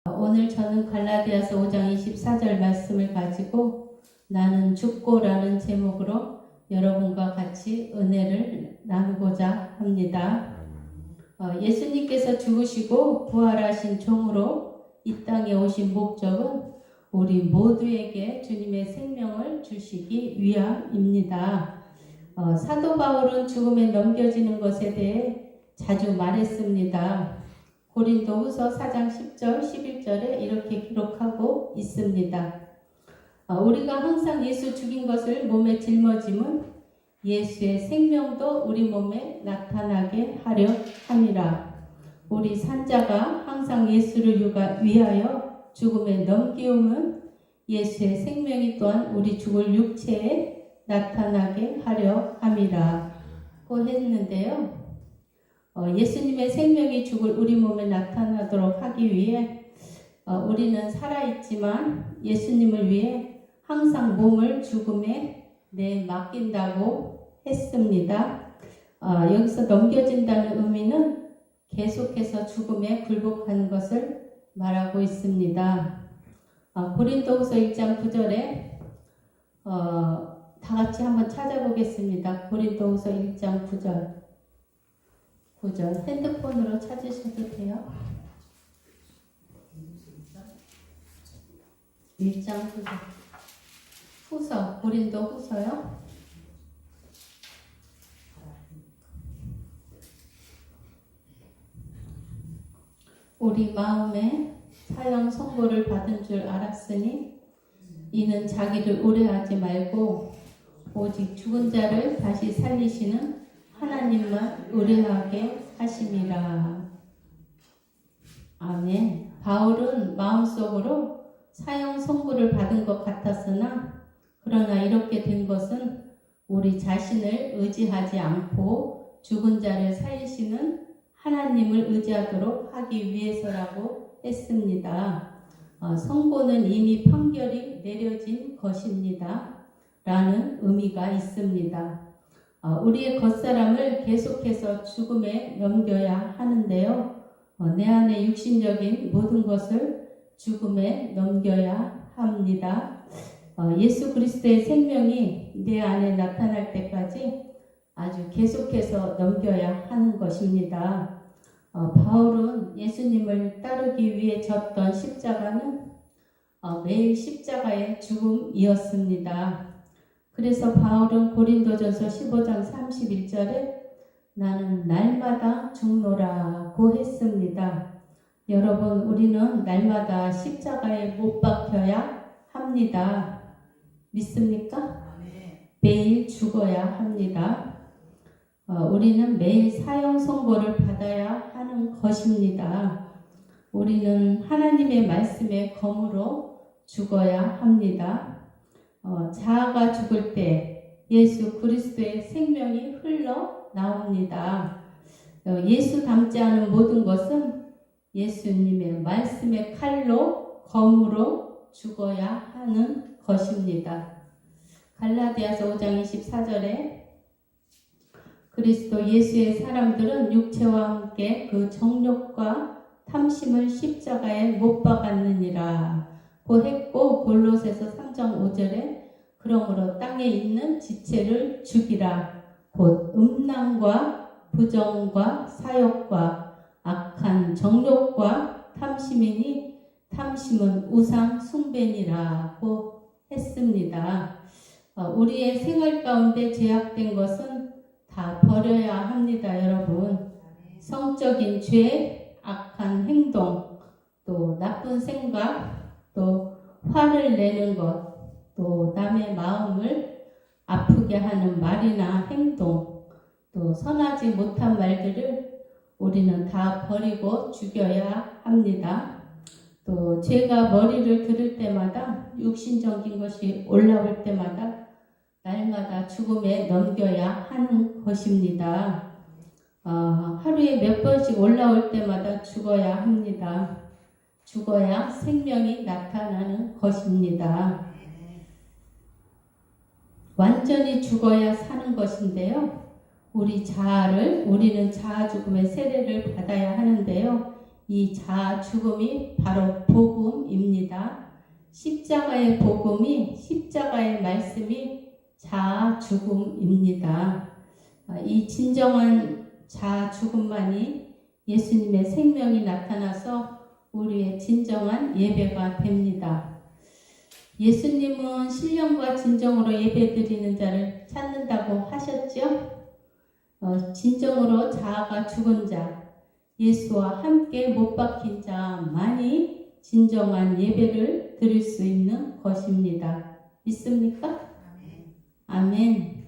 오늘 저는 갈라디아서 5장 24절 말씀을 가지고 나는 죽고라는 제목으로 여러분과 같이 은혜를 나누고자 합니다. 예수님께서 죽으시고 부활하신 종으로 이 땅에 오신 목적은 우리 모두에게 주님의 생명을 주시기 위함입니다. 사도 바울은 죽음에 넘겨지는 것에 대해 자주 말했습니다. 고린도후서 4장 10절, 11절에 이렇게 기록하고 있습니다. 우리가 항상 예수 죽인 것을 몸에 짊어짐은 예수의 생명도 우리 몸에 나타나게 하려 함이라. 우리 산자가 항상 예수를 위하여 죽음에 넘기움은 예수의 생명이 또한 우리 죽을 육체에 나타나게 하려 함이라 고 했는데요. 예수님의 생명이 죽을 우리 몸에 나타나도록 하기 위해 우리는 살아있지만 예수님을 위해 항상 몸을 죽음에 내맡긴다고 했습니다. 여기서 넘겨진다는 의미는 계속해서 죽음에 굴복하는 것을 말하고 있습니다. 고린도후서 1장 9절에 다 같이 한번 찾아보겠습니다. 고린도후서 1장 9절 핸드폰으로 찾으셔도 돼요. 1장 9절 후서, 고린도 후서요. 우리 마음에 사형 선고를 받은 줄 알았으니 이는 자기를 오래하지 말고 오직 죽은 자를 다시 살리시는 하나님만 의뢰하게 하심이라. 아멘. 바울은 마음속으로 사형 선고를 받은 것 같았으나 그러나 이렇게 된 것은 우리 자신을 의지하지 않고 죽은 자를 살리시는 하나님을 의지하도록 하기 위해서라고 했습니다. 선고는 이미 판결이 내려진 것입니다. 라는 의미가 있습니다. 우리의 겉사람을 계속해서 죽음에 넘겨야 하는데요. 내 안에 육신적인 모든 것을 죽음에 넘겨야 합니다. 예수 그리스도의 생명이 내 안에 나타날 때까지 아주 계속해서 넘겨야 하는 것입니다. 바울은 예수님을 따르기 위해 졌던 십자가는 매일 십자가의 죽음이었습니다. 그래서 바울은 고린도전서 15장 31절에 나는 날마다 죽노라고 했습니다. 여러분, 우리는 날마다 십자가에 못 박혀야 합니다. 믿습니까? 매일 죽어야 합니다. 우리는 매일 사형 선고를 받아야 하는 것입니다. 우리는 하나님의 말씀의 검으로 죽어야 합니다. 자아가 죽을 때 예수 그리스도의 생명이 흘러 나옵니다. 예수 닮지 않은 모든 것은 예수님의 말씀의 칼로 검으로 죽어야 하는 것입니다. 갈라디아서 5장 24절에 그리스도 예수의 사람들은 육체와 함께 그 정욕과 탐심을 십자가에 못 박았느니라 고 했고, 골로새서 3장 5절에 그러므로 땅에 있는 지체를 죽이라 곧 음란과 부정과 사욕과 악한 정욕과 탐심이니 탐심은 우상 숭배니라고 했습니다. 우리의 생활 가운데 제약된 것은 다 버려야 합니다, 여러분. 성적인 죄, 악한 행동, 또 나쁜 생각, 또 화를 내는 것, 또 남의 마음을 아프게 하는 말이나 행동, 또 선하지 못한 말들을 우리는 다 버리고 죽여야 합니다. 또 죄가 머리를 들을 때마다, 육신적인 것이 올라올 때마다 날마다 죽음에 넘겨야 하는 것입니다. 하루에 몇 번씩 올라올 때마다 죽어야 합니다. 죽어야 생명이 나타나는 것입니다. 완전히 죽어야 사는 것인데요. 우리는 자아 죽음의 세례를 받아야 하는데요. 이 자아 죽음이 바로 복음입니다. 십자가의 복음이, 십자가의 말씀이 자아 죽음입니다. 이 진정한 자아 죽음만이 예수님의 생명이 나타나서 우리의 진정한 예배가 됩니다. 예수님은 신령과 진정으로 예배드리는 자를 찾는다고 하셨죠? 진정으로 자아가 죽은 자, 예수와 함께 못 박힌 자만이 진정한 예배를 드릴 수 있는 것입니다. 믿습니까? 아멘.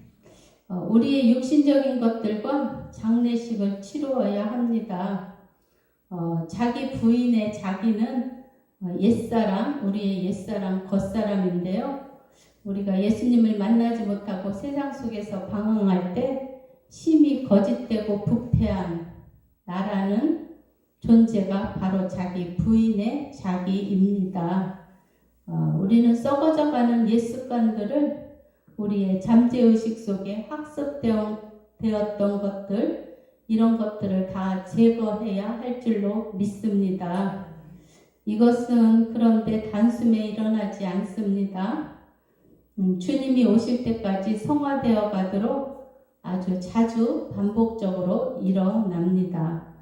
우리의 육신적인 것들과 장례식을 치루어야 합니다. 자기 부인의 자기는 옛사람, 우리의 옛사람, 겉사람인데요. 우리가 예수님을 만나지 못하고 세상 속에서 방황할 때 심히 거짓되고 부패한 나라는 존재가 바로 자기 부인의 자기입니다. 우리는 썩어져가는 옛 습관들을 우리의 잠재의식 속에 학습되었던 것들, 이런 것들을 다 제거해야 할 줄로 믿습니다. 이것은 그런데 단숨에 일어나지 않습니다. 주님이 오실 때까지 성화되어 가도록 아주 자주 반복적으로 일어납니다.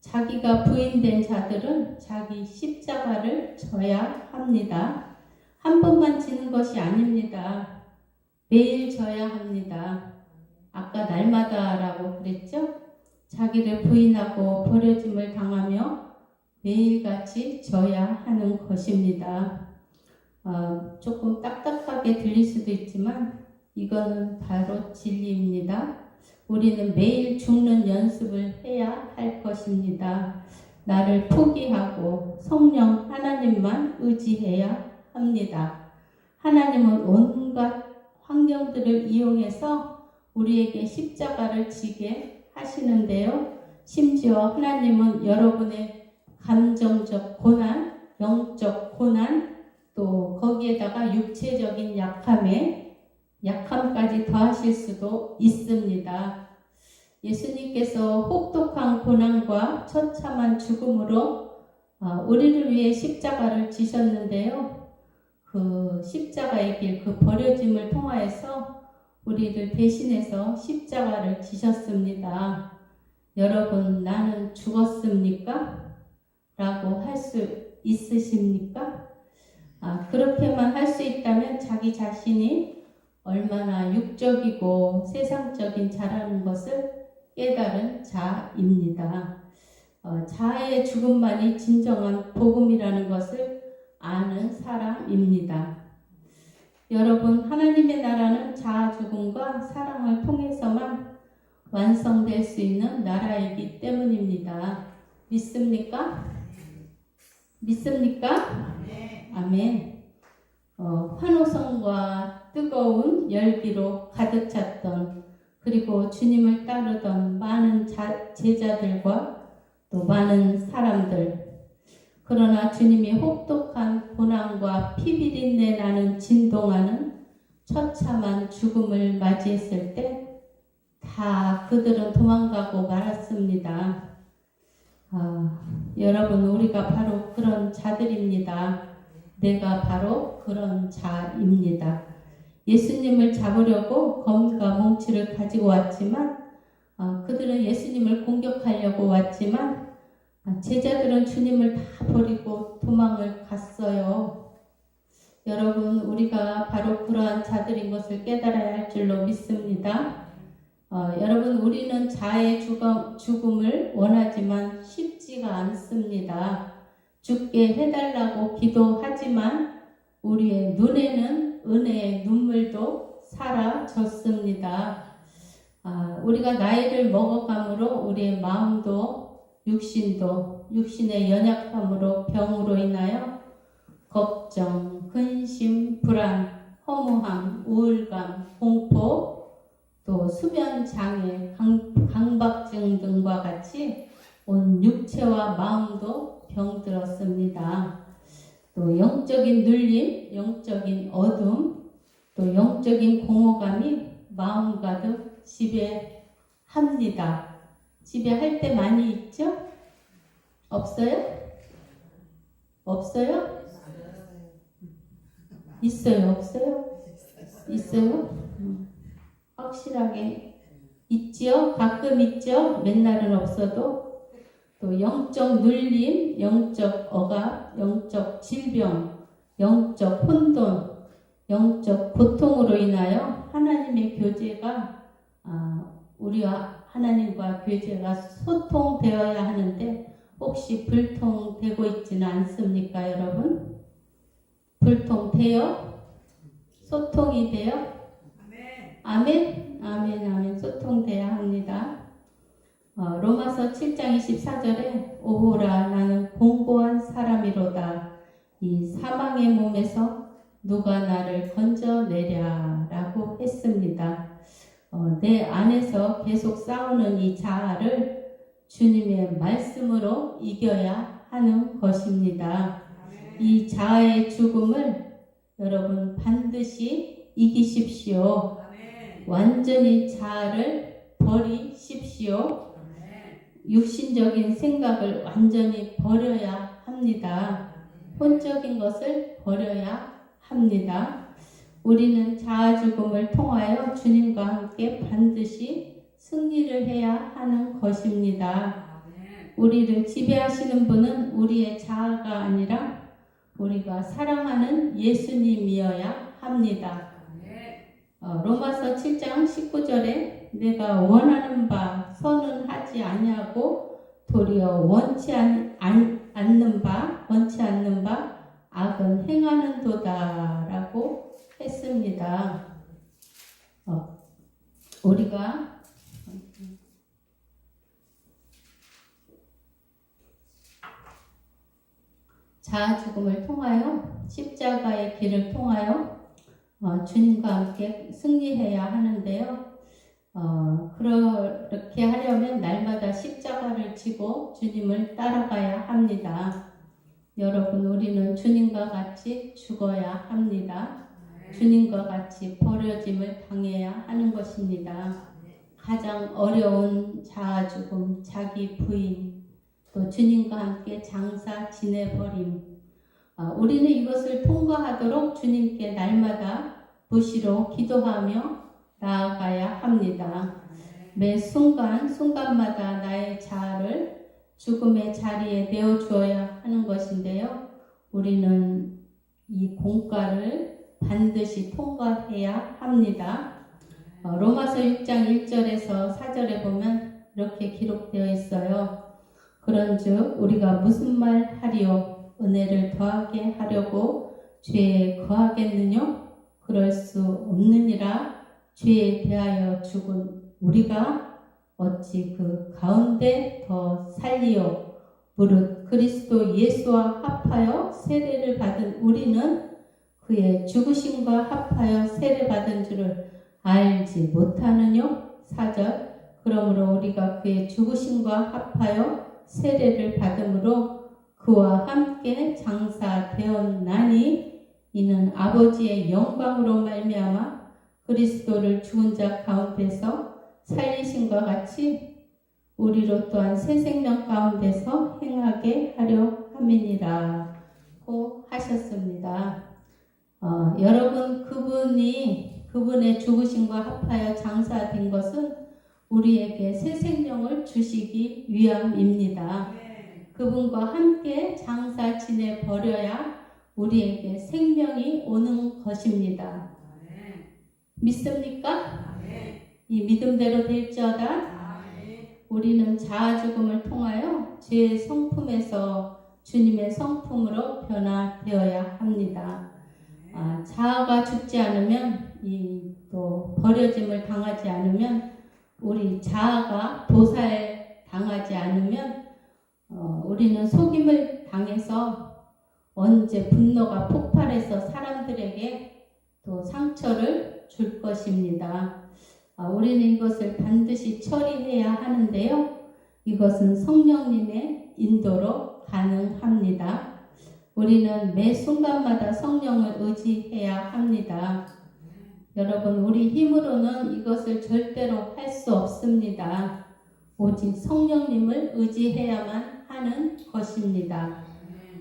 자기가 부인된 자들은 자기 십자가를 져야 합니다. 한 번만 지는 것이 아닙니다. 매일 져야 합니다. 아까 날마다라고 그랬죠? 자기를 부인하고 버려짐을 당하며 매일같이 져야 하는 것입니다. 조금 딱딱하게 들릴 수도 있지만 이거는 바로 진리입니다. 우리는 매일 죽는 연습을 해야 할 것입니다. 나를 포기하고 성령 하나님만 의지해야 합니다. 하나님은 온갖 환경들을 이용해서 우리에게 십자가를 지게 하시는데요. 심지어 하나님은 여러분의 감정적 고난, 영적 고난, 또 거기에다가 육체적인 약함까지 더하실 수도 있습니다. 예수님께서 혹독한 고난과 처참한 죽음으로 우리를 위해 십자가를 지셨는데요. 그 십자가의 길, 그 버려짐을 통하여서 우리를 대신해서 십자가를 지셨습니다. 여러분, 나는 죽었습니까? 라고 할 수 있으십니까? 그렇게만 할 수 있다면 자기 자신이 얼마나 육적이고 세상적인 자라는 것을 깨달은 자입니다. 자아의 죽음만이 진정한 복음이라는 것을 아는 사람입니다. 여러분, 하나님의 나라는 자아 죽음과 사랑을 통해서만 완성될 수 있는 나라이기 때문입니다. 믿습니까? 믿습니까? 아멘. 환호성과 뜨거운 열기로 가득 찼던, 그리고 주님을 따르던 많은 제자들과 또 많은 사람들, 그러나 주님이 혹독한 고난과 피비린내 나는 진동하는 처참한 죽음을 맞이했을 때 다 그들은 도망가고 말았습니다. 여러분, 우리가 바로 그런 자들입니다. 내가 바로 그런 자입니다. 예수님을 잡으려고 검과 몽치를 가지고 왔지만 그들은 예수님을 공격하려고 왔지만 제자들은 주님을 다 버리고 도망을 갔어요. 여러분, 우리가 바로 그러한 자들인 것을 깨달아야 할 줄로 믿습니다. 여러분, 우리는 자의 죽음을 원하지만 쉽지가 않습니다. 죽게 해달라고 기도하지만 우리의 눈에는 은혜의 눈물도 사라졌습니다. 우리가 나이를 먹어감으로 우리의 마음도 육신의 연약함으로 병으로 인하여 걱정, 근심, 불안, 허무함, 우울감, 공포, 또 수면장애, 강박증 등과 같이 온 육체와 마음도 병들었습니다. 또 영적인 눌림, 영적인 어둠, 또 영적인 공허감이 마음 가득 지배합니다. 지배할 때 많이 있죠? 없어요? 없어요? 있어요? 없어요? 있어요? 확실하게 있지요? 가끔 있죠? 맨날은 없어도. 또 영적 눌림, 영적 억압, 영적 질병, 영적 혼돈, 영적 고통으로 인하여 하나님의 교제가 우리와 하나님과 교제가 소통되어야 하는데 혹시 불통되고 있지는 않습니까, 여러분? 불통돼요? 소통이 돼요? 아멘? 아멘, 아멘. 소통돼야 합니다. 로마서 7장 24절에 오호라 나는 공고한 사람이로다. 이 사망의 몸에서 누가 나를 건져내랴 라고 했습니다. 내 안에서 계속 싸우는 이 자아를 주님의 말씀으로 이겨야 하는 것입니다. 이 자아의 죽음을 여러분 반드시 이기십시오. 완전히 자아를 버리십시오. 육신적인 생각을 완전히 버려야 합니다. 혼적인 것을 버려야 합니다. 우리는 자아 죽음을 통하여 주님과 함께 반드시 승리를 해야 하는 것입니다. 우리를 지배하시는 분은 우리의 자아가 아니라 우리가 사랑하는 예수님이어야 합니다. 로마서 7장 19절에 내가 원하는 바 선은 하지 아니하고 도리어 원치 않는 바 악은 행하는도다 라고 했습니다. 우리가 자아 죽음을 통하여 십자가의 길을 통하여 주님과 함께 승리해야 하는데요. 그렇게 하려면 날마다 십자가를 지고 주님을 따라가야 합니다. 여러분, 우리는 주님과 같이 죽어야 합니다. 주님과 같이 버려짐을 당해야 하는 것입니다. 가장 어려운 자아 죽음, 자기 부인, 또 주님과 함께 장사 지내버림. 우리는 이것을 통과하도록 주님께 날마다 부시로 기도하며 나아가야 합니다. 매 순간마다 나의 자아를 죽음의 자리에 내어주어야 하는 것인데요. 우리는 이 공과를 반드시 통과해야 합니다. 로마서 6장 1절에서 4절에 보면 이렇게 기록되어 있어요. 그런즉 우리가 무슨 말 하리요? 은혜를 더하게 하려고 죄에 거하겠느냐? 그럴 수 없느니라. 죄에 대하여 죽은 우리가 어찌 그 가운데 더 살리요? 무릇 그리스도 예수와 합하여 세례를 받은 우리는 그의 죽으심과 합하여 세례받은 줄을 알지 못하느냐? 4절 그러므로 우리가 그의 죽으심과 합하여 세례를 받음으로 그와 함께 장사되었나니 이는 아버지의 영광으로 말미암아 그리스도를 죽은 자 가운데서 살리심과 같이 우리로 또한 새 생명 가운데서 행하게 하려 함이니라 고 하셨습니다. 여러분, 그분의 죽으심과 합하여 장사된 것은 우리에게 새 생명을 주시기 위함입니다. 그분과 함께 장사 지내 버려야 우리에게 생명이 오는 것입니다. 믿습니까? 이 믿음대로 될지어다. 우리는 자아 죽음을 통하여 죄의 성품에서 주님의 성품으로 변화되어야 합니다. 자아가 죽지 않으면 또 버려짐을 당하지 않으면 우리 자아가 도살 당하지 않으면 우리는 속임을 당해서 언제 분노가 폭발해서 사람들에게 또 상처를 줄 것입니다. 우리는 이것을 반드시 처리해야 하는데요. 이것은 성령님의 인도로 가능합니다. 우리는 매 순간마다 성령을 의지해야 합니다. 여러분, 우리 힘으로는 이것을 절대로 할 수 없습니다. 오직 성령님을 의지해야만 하는 것입니다.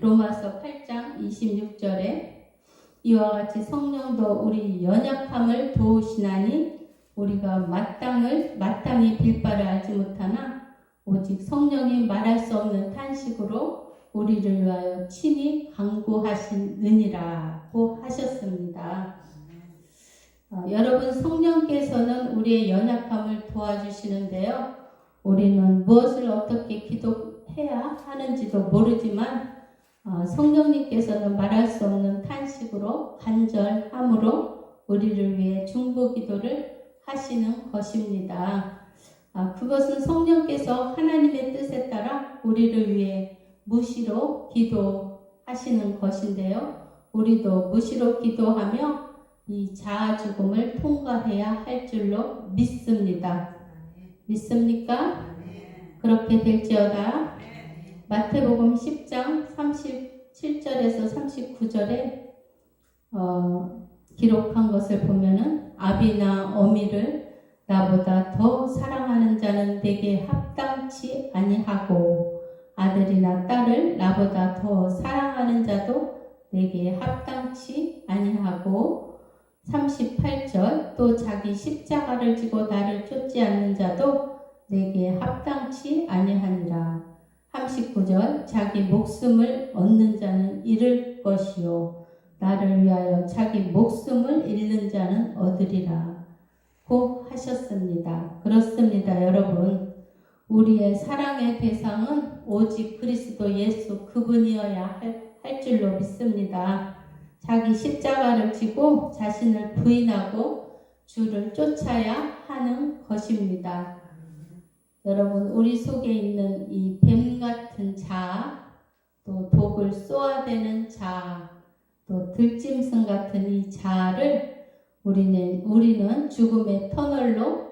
로마서 8장 26절에 이와 같이 성령도 우리 연약함을 도우시나니 우리가 마땅히 빌 바를 알지 못하나 오직 성령이 말할 수 없는 탄식으로 우리를 위하여 친히 간구하시느니라고 하셨습니다. 여러분, 성령께서는 우리의 연약함을 도와주시는데요. 우리는 무엇을 어떻게 기도해야 하는지도 모르지만 성령님께서는 말할 수 없는 탄식으로 간절함으로 우리를 위해 중보 기도를 하시는 것입니다. 그것은 성령께서 하나님의 뜻에 따라 우리를 위해 무시로 기도하시는 것인데요. 우리도 무시로 기도하며 이 자아 죽음을 통과해야 할 줄로 믿습니다. 믿습니까? 그렇게 될지어다. 마태복음 10장 37절에서 39절에 기록한 것을 보면은 아비나 어미를 나보다 더 사랑하는 자는 내게 합당치 아니하고 아들이나 딸을 나보다 더 사랑하는 자도 내게 합당치 아니하고 38절 또 자기 십자가를 지고 나를 쫓지 않는 자도 내게 합당치 아니하니라. 39절 자기 목숨을 얻는 자는 잃을 것이요 나를 위하여 자기 목숨을 잃는 자는 얻으리라 고 하셨습니다. 그렇습니다. 여러분, 우리의 사랑의 대상은 오직 그리스도 예수 그분이어야 할 줄로 믿습니다. 자기 십자가를 지고 자신을 부인하고 주를 쫓아야 하는 것입니다. 여러분, 우리 속에 있는 이 뱀 같은 자아, 또 독을 쏘아대는 자아, 또 들짐승 같은 이 자아를 우리는 죽음의 터널로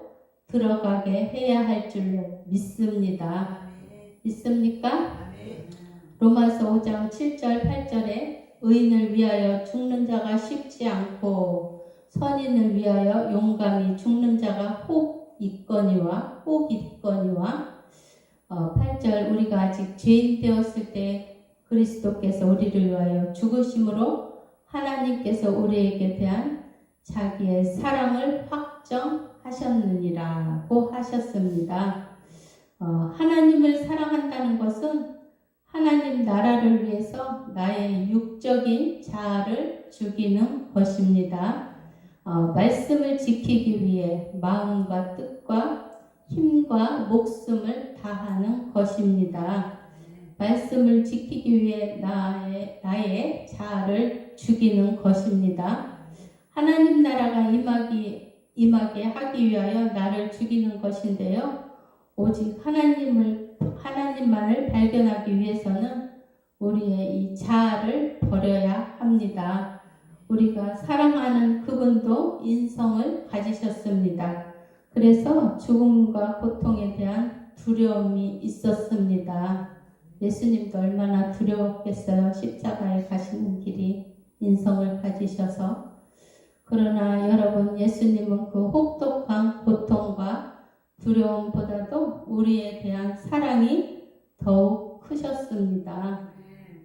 들어가게 해야 할 줄로 믿습니다. 믿습니까? 로마서 5장 7절 8절에 의인을 위하여 죽는 자가 쉽지 않고 선인을 위하여 용감히 죽는 자가 혹 있거니와 8절 우리가 아직 죄인 되었을 때 그리스도께서 우리를 위하여 죽으심으로 하나님께서 우리에게 대한 자기의 사랑을 확정하셨느니라고 하셨습니다. 하나님을 사랑한다는 것은 하나님 나라를 위해서 나의 육적인 자아를 죽이는 것입니다. 말씀을 지키기 위해 마음과 뜻과 힘과 목숨을 다하는 것입니다. 말씀을 지키기 위해 나의 자아를 죽이는 것입니다. 하나님 나라가 임하게 하기 위하여 나를 죽이는 것인데요. 오직 하나님만을 발견하기 위해서는 우리의 이 자아를 버려야 합니다. 우리가 사랑하는 그분도 인성을 가지셨습니다. 그래서 죽음과 고통에 대한 두려움이 있었습니다. 예수님도 얼마나 두려웠겠어요. 십자가에 가시는 길이 인성을 가지셔서. 그러나 여러분, 예수님은 그 혹독한 고통과 두려움보다도 우리에 대한 사랑이 더욱 크셨습니다.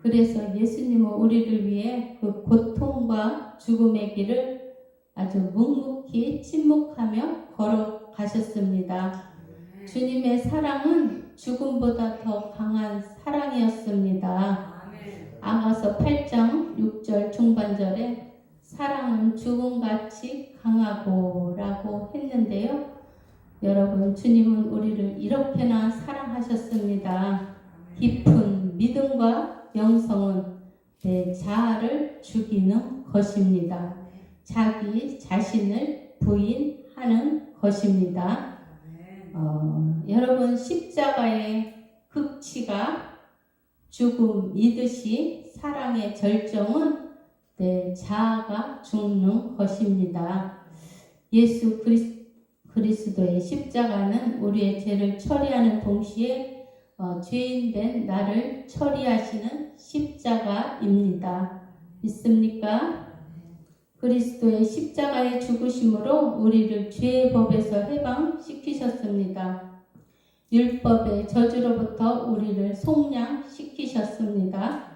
그래서 예수님은 우리를 위해 그 고통과 죽음의 길을 아주 묵묵히 침묵하며 걸어가셨습니다. 주님의 사랑은 죽음보다 더 강한 사랑이었습니다. 아가서 8장 6절 중반절에 사랑은 죽음같이 강하고 라고 했는데요. 여러분, 주님은 우리를 이렇게나 사랑하셨습니다. 깊은 믿음과 영성은 내 자아를 죽이는 것입니다. 자기 자신을 부인하는 것입니다. 여러분, 십자가의 극치가 죽음이듯이 사랑의 절정은 내 자아가 죽는 것입니다. 예수 그리스도의 십자가는 우리의 죄를 처리하는 동시에 죄인된 나를 처리하시는 십자가입니다. 믿습니까? 그리스도의 십자가의 죽으심으로 우리를 죄의 법에서 해방시키셨습니다. 율법의 저주로부터 우리를 속량시키셨습니다.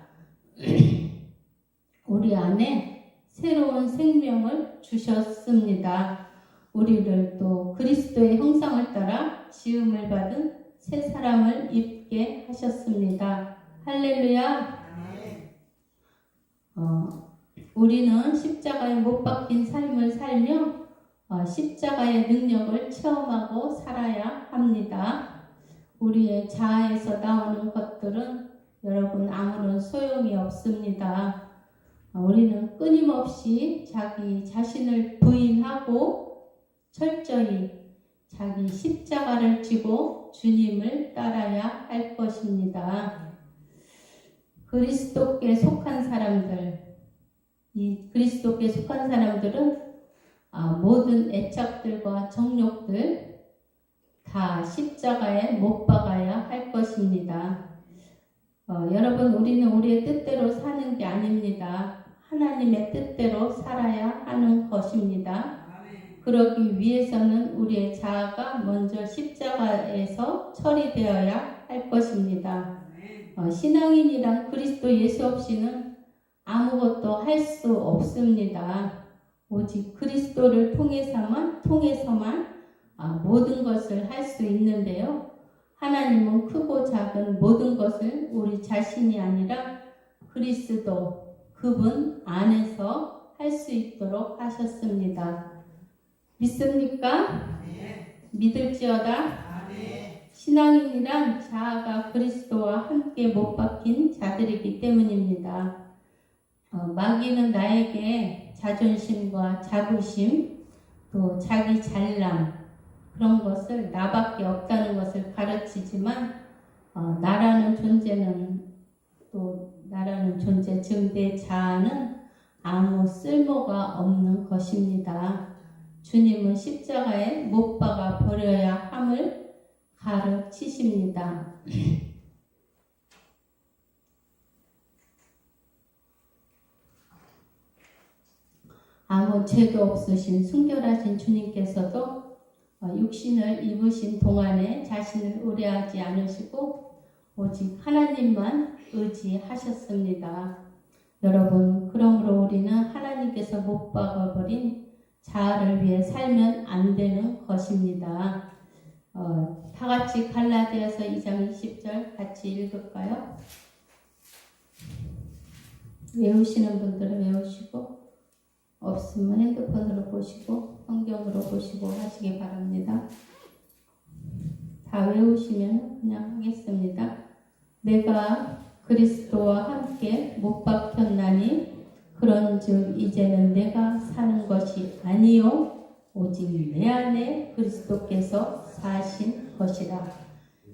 우리 안에 새로운 생명을 주셨습니다. 우리를 또 그리스도의 형상을 따라 지음을 받은 새 사람을 입게 하셨습니다. 할렐루야. 우리는 십자가에 못 박힌 삶을 살며 십자가의 능력을 체험하고 살아야 합니다. 우리의 자아에서 나오는 것들은 여러분 아무런 소용이 없습니다. 우리는 끊임없이 자기 자신을 부인하고 철저히 자기 십자가를 지고 주님을 따라야 할 것입니다. 그리스도께 속한 사람들, 이 그리스도께 속한 사람들은 모든 애착들과 정욕들 다 십자가에 못 박아야 할 것입니다. 여러분, 우리는 우리의 뜻대로 사는 게 아닙니다. 하나님의 뜻대로 살아야 하는 것입니다. 그러기 위해서는 우리의 자아가 먼저 십자가에서 처리되어야 할 것입니다. 신앙인이란 그리스도 예수 없이는 아무것도 할 수 없습니다. 오직 그리스도를 통해서만 모든 것을 할 수 있는데요. 하나님은 크고 작은 모든 것을 우리 자신이 아니라 그리스도 그분 안에서 할 수 있도록 하셨습니다. 믿습니까? 믿을지어다. 신앙인이란 자아가 그리스도와 함께 못 박힌 자들이기 때문입니다. 마귀는 나에게 자존심과 자부심, 또 자기 잘남, 그런 것을 나밖에 없다는 것을 가르치지만 나라는 존재, 즉 내 자아는 아무 쓸모가 없는 것입니다. 주님은 십자가에 못 박아 버려야 함을 가르치십니다. 아무 죄도 없으신 순결하신 주님께서도 육신을 입으신 동안에 자신을 의뢰하지 않으시고 오직 하나님만 의지하셨습니다. 여러분, 그러므로 우리는 하나님께서 못 박아버린 자아를 위해 살면 안 되는 것입니다. 다 같이 갈라디아서 2장 20절 같이 읽을까요? 외우시는 분들은 외우시고 없으면 핸드폰으로 보시고 성경으로 보시고 하시기 바랍니다. 다 외우시면 그냥 하겠습니다. 내가 그리스도와 함께 못 박혔나니 그런즉 이제는 내가 사는 것이 아니요 오직 내 안에 그리스도께서 사신 것이라.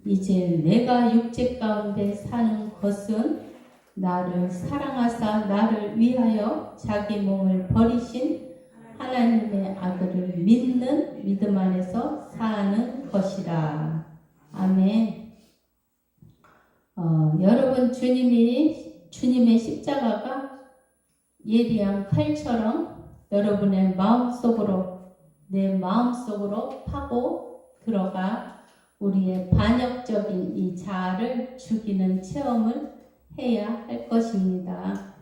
이제 내가 육체 가운데 사는 것은 나를 사랑하사 나를 위하여 자기 몸을 버리신 하나님의 아들을 믿는 믿음 안에서 사는 것이라. 아멘. 여러분, 주님의 십자가가 예리한 칼처럼 여러분의 내 마음속으로 파고 들어가 우리의 반역적인 이 자아를 죽이는 체험을 해야 할 것입니다.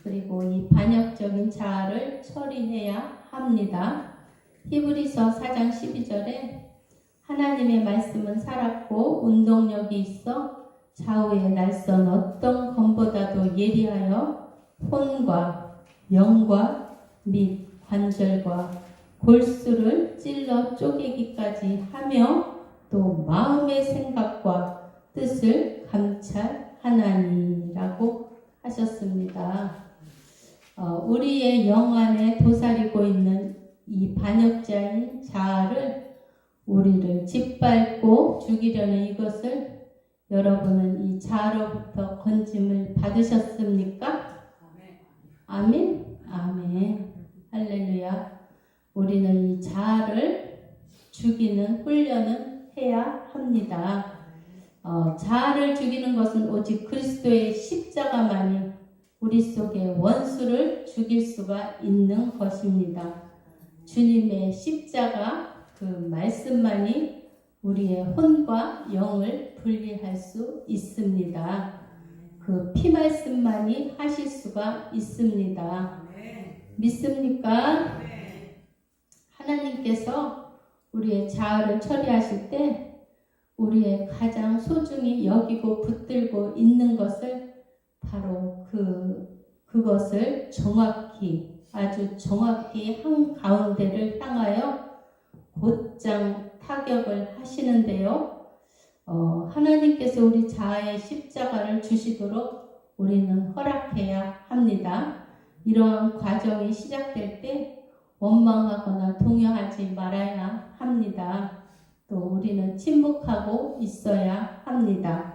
그리고 이 반역적인 자아를 처리해야 합니다. 히브리서 4장 12절에 하나님의 말씀은 살았고 운동력이 있어 좌우의 날선 어떤 검보다도 예리하여 혼과 영과 및 관절과 골수를 찔러 쪼개기까지 하며 또 마음의 생각과 뜻을 감찰하나니라고 하셨습니다. 우리의 영 안에 도사리고 있는 이 반역자인 자아를 우리를 짓밟고 죽이려는 이것을 여러분은 이 자아로부터 건짐을 받으셨습니까? 아멘? 아멘. 할렐루야. 우리는 이 자아를 죽이는 훈련은 해야 합니다. 자아를 죽이는 것은 오직 그리스도의 십자가만이 우리 속의 원수를 죽일 수가 있는 것입니다. 주님의 십자가 그 말씀만이 우리의 혼과 영을 분리할 수 있습니다. 그 피 말씀만이 하실 수가 있습니다. 믿습니까? 하나님께서 우리의 자아를 처리하실 때 우리의 가장 소중히 여기고 붙들고 있는 것을 바로 그것을 정확히 아주 정확히 한 가운데를 향하여 곧장 타격을 하시는데요. 하나님께서 우리 자아의 십자가를 주시도록 우리는 허락해야 합니다. 이러한 과정이 시작될 때 원망하거나 동요하지 말아야 합니다. 또 우리는 침묵하고 있어야 합니다.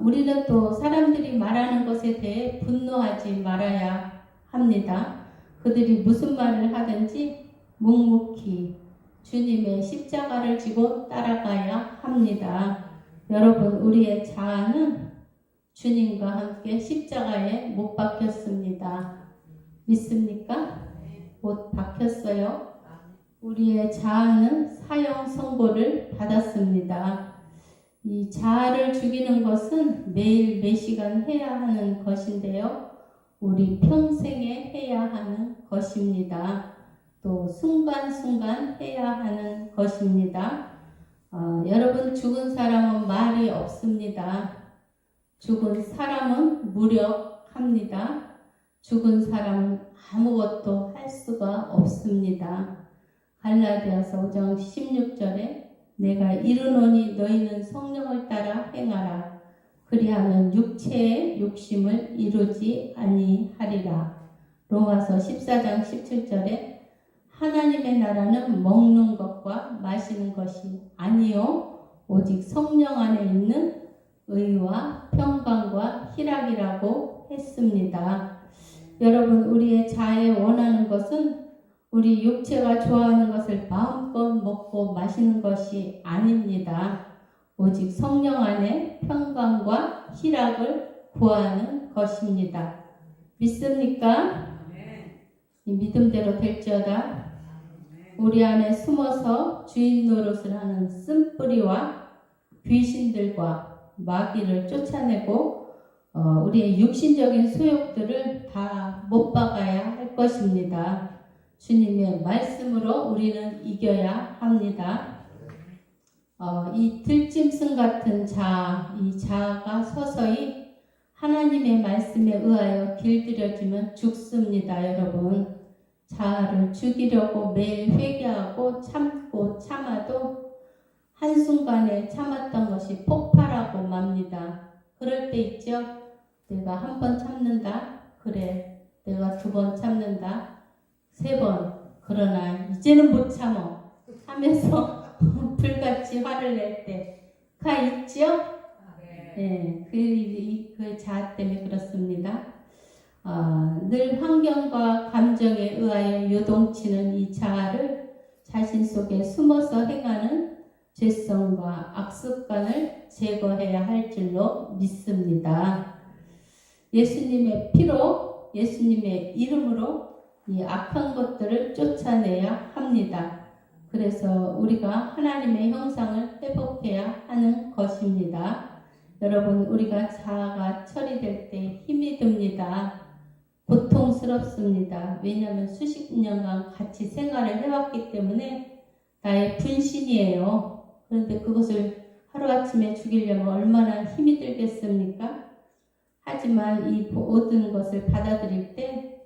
우리는 또 사람들이 말하는 것에 대해 분노하지 말아야 합니다. 그들이 무슨 말을 하든지 묵묵히 주님의 십자가를 지고 따라가야 합니다. 여러분, 우리의 자아는 주님과 함께 십자가에 못 박혔습니다. 믿습니까? 못 박혔어요. 우리의 자아는 사형 선고를 받았습니다. 이 자아를 죽이는 것은 매일 매시간 해야 하는 것인데요. 우리 평생에 해야 하는 것입니다. 또 순간순간 해야 하는 것입니다. 여러분, 죽은 사람은 말이 없습니다. 죽은 사람은 무력합니다. 죽은 사람은 아무것도 할 수가 없습니다. 갈라디아서 5장 16절에 내가 이르노니 너희는 성령을 따라 행하라. 그리하면 육체의 욕심을 이루지 아니하리라. 로마서 14장 17절에 하나님의 나라는 먹는 것과 마시는 것이 아니요 오직 성령 안에 있는 의와 평강과 희락이라고 했습니다. 여러분, 우리의 자아에 원하는 것은 우리 육체가 좋아하는 것을 마음껏 먹고 마시는 것이 아닙니다. 오직 성령 안에 평강과 희락을 구하는 것입니다. 믿습니까? 이 믿음대로 될지어다. 우리 안에 숨어서 주인 노릇을 하는 쓴뿌리와 귀신들과 마귀를 쫓아내고 우리의 육신적인 소욕들을 다 못 박아야 할 것입니다. 주님의 말씀으로 우리는 이겨야 합니다. 이 들짐승 같은 자아, 이 자아가 서서히 하나님의 말씀에 의하여 길들여지면 죽습니다. 여러분, 자아를 죽이려고 매일 회개하고 참고 참아도 한순간에 참았던 것이 폭발하고 맙니다. 그럴 때 있죠? 내가 한 번 참는다. 그래, 내가 2번 참는다. 3번. 그러나 이제는 못 참어 하면서 불같이 화를 낼 때가 있죠? 네, 그 자아 때문에 그렇습니다. 늘 환경과 감정에 의하여 요동치는 이 자아를 자신 속에 숨어서 행하는 죄성과 악습관을 제거해야 할 줄로 믿습니다. 예수님의 피로, 예수님의 이름으로 이 악한 것들을 쫓아내야 합니다. 그래서 우리가 하나님의 형상을 회복해야 하는 것입니다. 여러분, 우리가 자아가 처리될 때 힘이 듭니다. 고통스럽습니다. 왜냐하면 수십 년간 같이 생활을 해왔기 때문에 나의 분신이에요. 그런데 그것을 하루아침에 죽이려면 얼마나 힘이 들겠습니까? 하지만 이 모든 것을 받아들일 때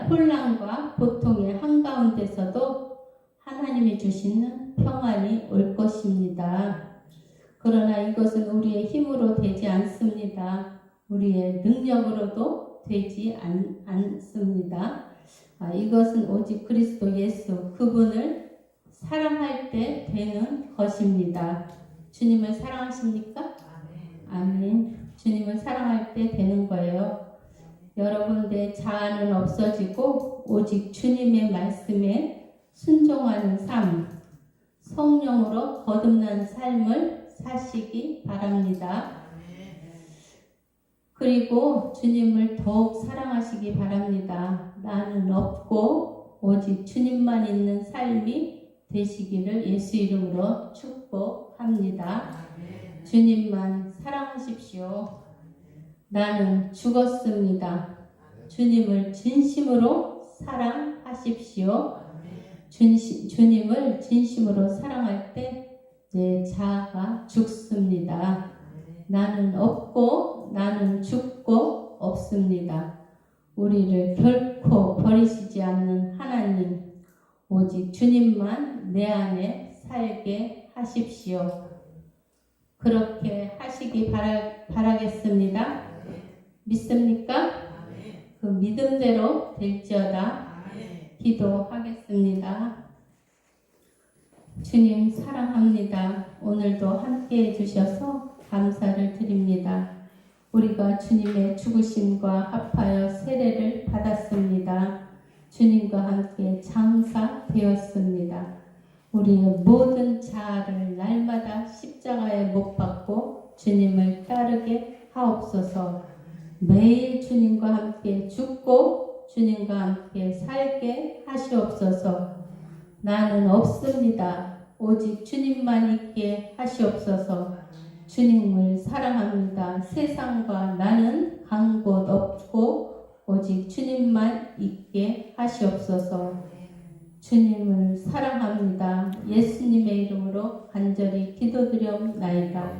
혼란과 고통의 한가운데서도 하나님이 주시는 평안이 올 것입니다. 그러나 이것은 우리의 힘으로 되지 않습니다. 우리의 능력으로도 되지 않습니다. 이것은 오직 그리스도 예수, 그분을 사랑할 때 되는 것입니다. 주님을 사랑하십니까? 아멘. 주님을 사랑할 때 되는 거예요. 여러분, 내 자아는 없어지고 오직 주님의 말씀에 순종하는 삶, 성령으로 거듭난 삶을 사시기 바랍니다. 그리고 주님을 더욱 사랑하시기 바랍니다. 나는 없고 오직 주님만 있는 삶이 되시기를 예수 이름으로 축복합니다. 주님만 사랑하십시오. 나는 죽었습니다. 주님을 진심으로 사랑하십시오. 주님을 진심으로 사랑할 때 내 자아가 죽습니다. 나는 없고 나는 죽고 없습니다. 우리를 결코 버리시지 않는 하나님, 오직 주님만 내 안에 살게 하십시오. 그렇게 하시기 바라겠습니다. 믿습니까? 그 믿음대로 될지어다. 기도하겠습니다. 주님 사랑합니다. 오늘도 함께 해주셔서 감사를 드립니다. 우리가 주님의 죽으심과 합하여 세례를 받았습니다. 주님과 함께 장사되었습니다. 우리의 모든 자아를 날마다 십자가에 못 박고 주님을 따르게 하옵소서. 매일 주님과 함께 죽고 주님과 함께 살게 하시옵소서. 나는 없습니다. 오직 주님만 있게 하시옵소서. 주님을 사랑합니다. 세상과 나는 간 곳 없고 오직 주님만 있게 하시옵소서. 주님을 사랑합니다. 예수님의 이름으로 간절히 기도드리옵나이다.